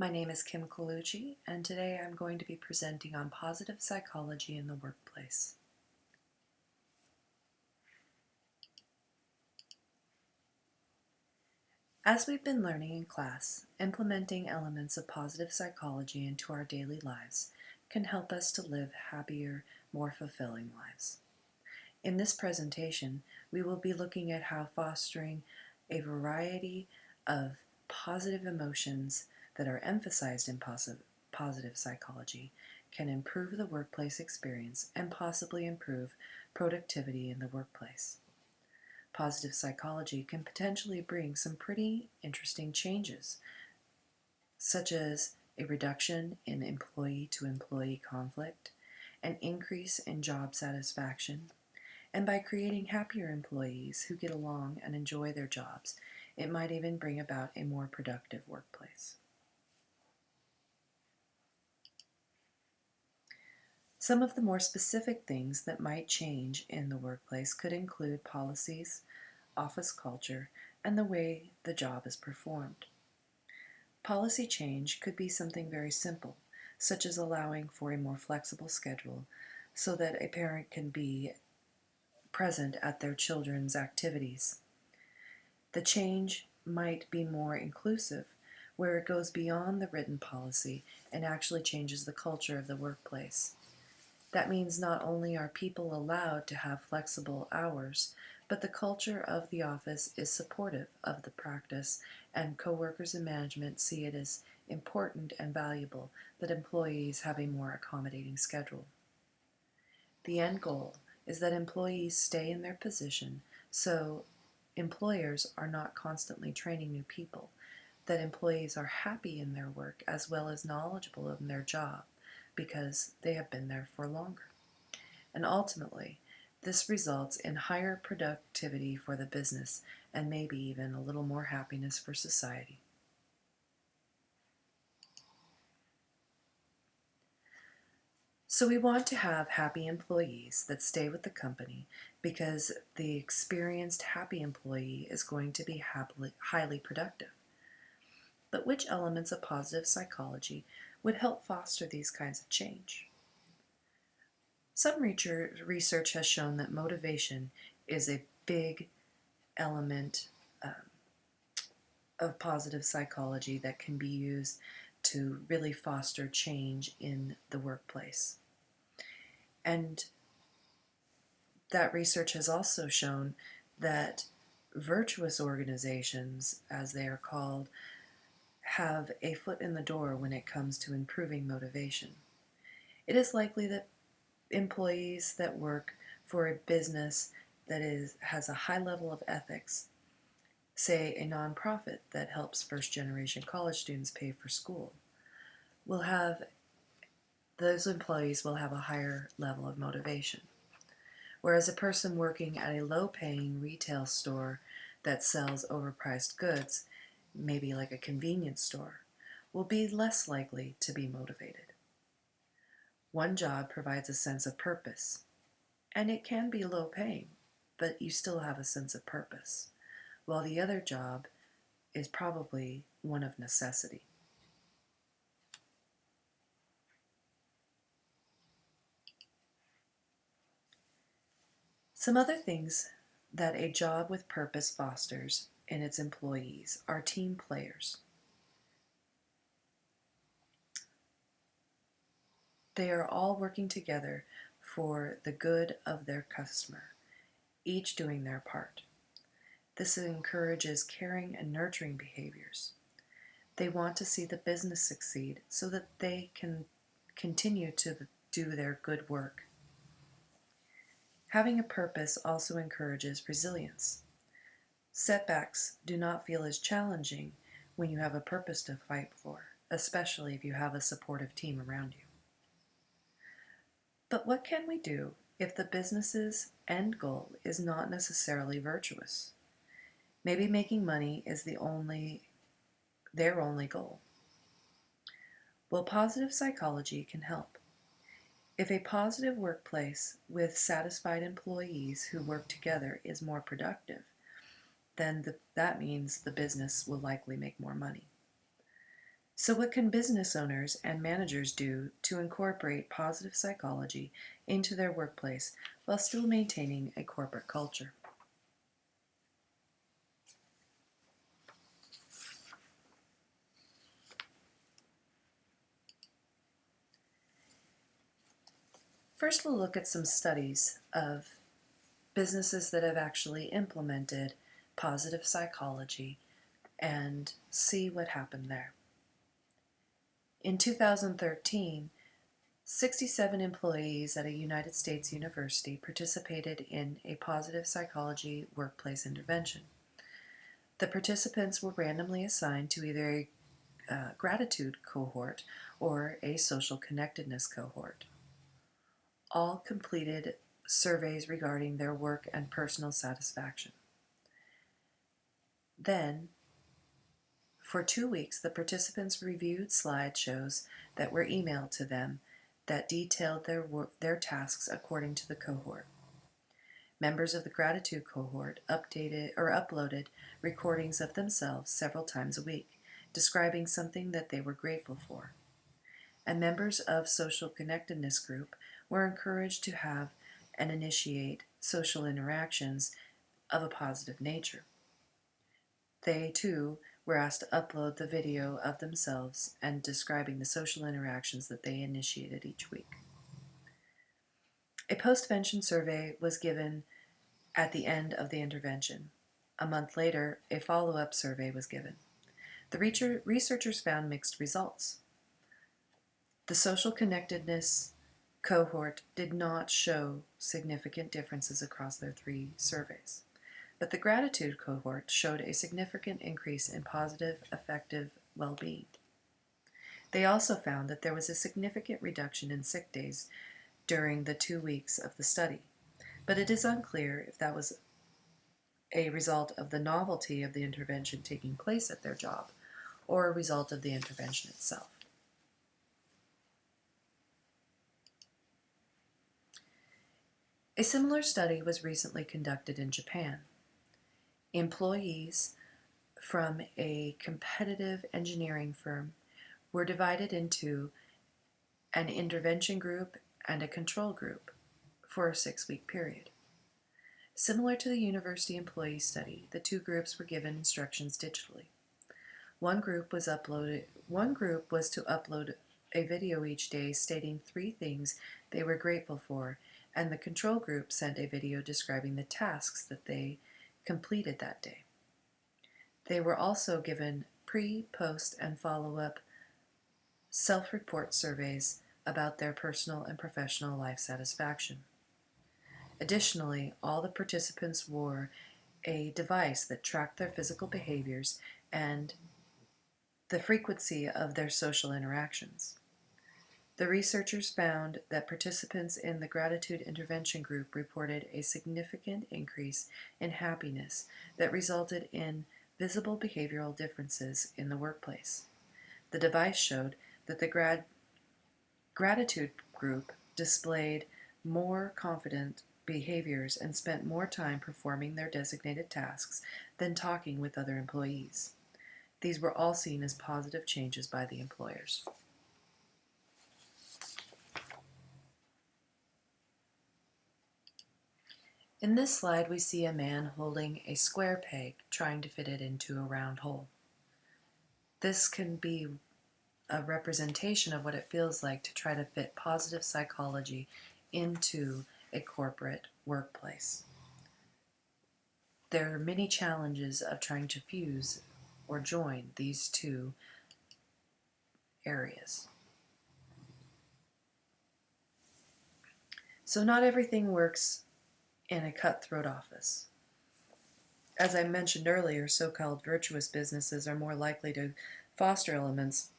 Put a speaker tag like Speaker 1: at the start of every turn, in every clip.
Speaker 1: My name is Kim Colucci, and today I'm going to be presenting on positive psychology in the workplace. As we've been learning in class, implementing elements of positive psychology into our daily lives can help us to live happier, more fulfilling lives. In this presentation, we will be looking at how fostering a variety of positive emotions that are emphasized in positive psychology can improve the workplace experience and possibly improve productivity in the workplace. Positive psychology can potentially bring some pretty interesting changes, such as a reduction in employee-to-employee conflict, an increase in job satisfaction, and by creating happier employees who get along and enjoy their jobs, it might even bring about a more productive workplace. Some of the more specific things that might change in the workplace could include policies, office culture, and the way the job is performed. Policy change could be something very simple, such as allowing for a more flexible schedule so that a parent can be present at their children's activities. The change might be more inclusive, where it goes beyond the written policy and actually changes the culture of the workplace. That means not only are people allowed to have flexible hours, but the culture of the office is supportive of the practice, and coworkers and management see it as important and valuable that employees have a more accommodating schedule. The end goal is that employees stay in their position, so employers are not constantly training new people, that employees are happy in their work as well as knowledgeable in their job because they have been there for longer. And ultimately, this results in higher productivity for the business and maybe even a little more happiness for society. So we want to have happy employees that stay with the company because the experienced happy employee is going to be highly productive. But which elements of positive psychology would help foster these kinds of change? Some research has shown that motivation is a big element of positive psychology that can be used to really foster change in the workplace. And that research has also shown that virtuous organizations, as they are called, have a foot in the door when it comes to improving motivation. It is likely that employees that work for a business that has a high level of ethics, say a nonprofit that helps first-generation college students pay for school, those employees will have a higher level of motivation. Whereas a person working at a low-paying retail store that sells overpriced goods, maybe like a convenience store, will be less likely to be motivated. One job provides a sense of purpose, and it can be low-paying, but you still have a sense of purpose, while the other job is probably one of necessity. Some other things that a job with purpose fosters in its employees are team players. They are all working together for the good of their customer, each doing their part. This encourages caring and nurturing behaviors. They want to see the business succeed so that they can continue to do their good work. Having a purpose also encourages resilience. Setbacks do not feel as challenging when you have a purpose to fight for, especially if you have a supportive team around you. But what can we do if the business's end goal is not necessarily virtuous? Maybe making money is their only goal. Well, positive psychology can help. If a positive workplace with satisfied employees who work together is more productive, then that means the business will likely make more money. So, what can business owners and managers do to incorporate positive psychology into their workplace while still maintaining a corporate culture? First, we'll look at some studies of businesses that have actually implemented positive psychology and see what happened there. In 2013, 67 employees at a United States university participated in a positive psychology workplace intervention. The participants were randomly assigned to either a gratitude cohort or a social connectedness cohort. All completed surveys regarding their work and personal satisfaction. Then, for 2 weeks, the participants reviewed slideshows that were emailed to them that detailed their tasks according to the cohort. Members of the gratitude cohort uploaded recordings of themselves several times a week, describing something that they were grateful for. And members of social connectedness group were encouraged to have and initiate social interactions of a positive nature. They, too, were asked to upload the video of themselves and describing the social interactions that they initiated each week. A post-vention survey was given at the end of the intervention. A month later, a follow-up survey was given. The researchers found mixed results. The social connectedness cohort did not show significant differences across their 3 surveys, but the gratitude cohort showed a significant increase in positive, affective well-being. They also found that there was a significant reduction in sick days during the 2 weeks of the study, but it is unclear if that was a result of the novelty of the intervention taking place at their job or a result of the intervention itself. A similar study was recently conducted in Japan. Employees from a competitive engineering firm were divided into an intervention group and a control group for a 6-week period. Similar to the university employee study, the 2 groups were given instructions digitally. One group was to upload a video each day stating 3 things they were grateful for, and the control group sent a video describing the tasks that they completed that day. They were also given pre, post, and follow-up self-report surveys about their personal and professional life satisfaction. Additionally, all the participants wore a device that tracked their physical behaviors and the frequency of their social interactions. The researchers found that participants in the gratitude intervention group reported a significant increase in happiness that resulted in visible behavioral differences in the workplace. The device showed that the gratitude group displayed more confident behaviors and spent more time performing their designated tasks than talking with other employees. These were all seen as positive changes by the employers. In this slide, we see a man holding a square peg trying to fit it into a round hole. This can be a representation of what it feels like to try to fit positive psychology into a corporate workplace. There are many challenges of trying to fuse or join these 2 areas. So not everything works in a cutthroat office. As I mentioned earlier, so-called virtuous businesses are more likely to foster elements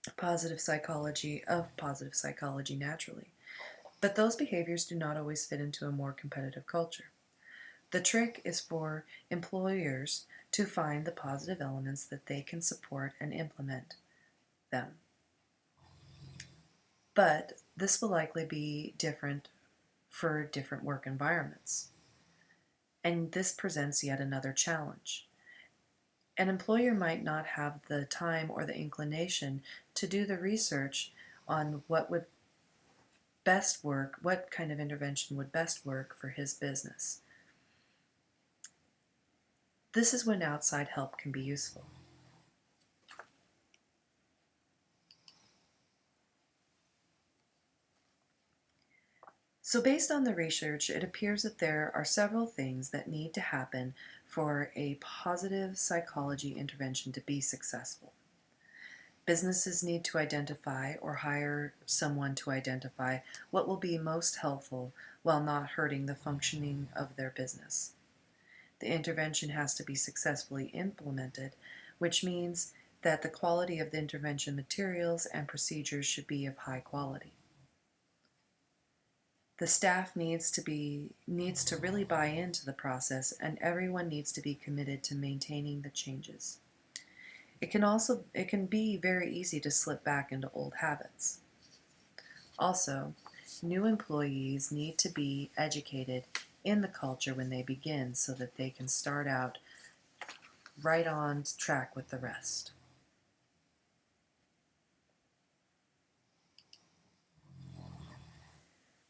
Speaker 1: of positive psychology naturally. But those behaviors do not always fit into a more competitive culture. The trick is for employers to find the positive elements that they can support and implement them. But this will likely be different for different work environments. And this presents yet another challenge. An employer might not have the time or the inclination to do the research on what would best work, what kind of intervention would best work for his business. This is when outside help can be useful. So based on the research, it appears that there are several things that need to happen for a positive psychology intervention to be successful. Businesses need to identify or hire someone to identify what will be most helpful while not hurting the functioning of their business. The intervention has to be successfully implemented, which means that the quality of the intervention materials and procedures should be of high quality. The staff needs to really buy into the process, and everyone needs to be committed to maintaining the changes. It can be very easy to slip back into old habits. Also, new employees need to be educated in the culture when they begin so that they can start out right on track with the rest.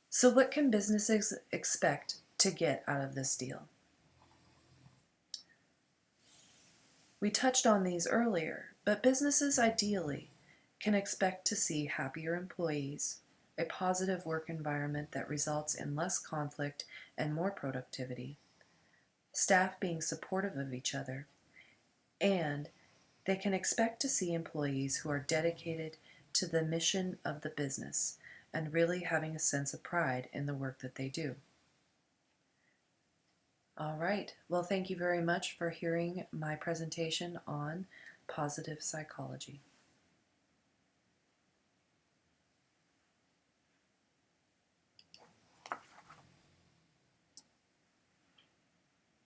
Speaker 1: So what can businesses expect to get out of this deal? We touched on these earlier, but businesses ideally can expect to see happier employees, a positive work environment that results in less conflict and more productivity, staff being supportive of each other, and they can expect to see employees who are dedicated to the mission of the business and really having a sense of pride in the work that they do. All right. Well, thank you very much for hearing my presentation on positive psychology.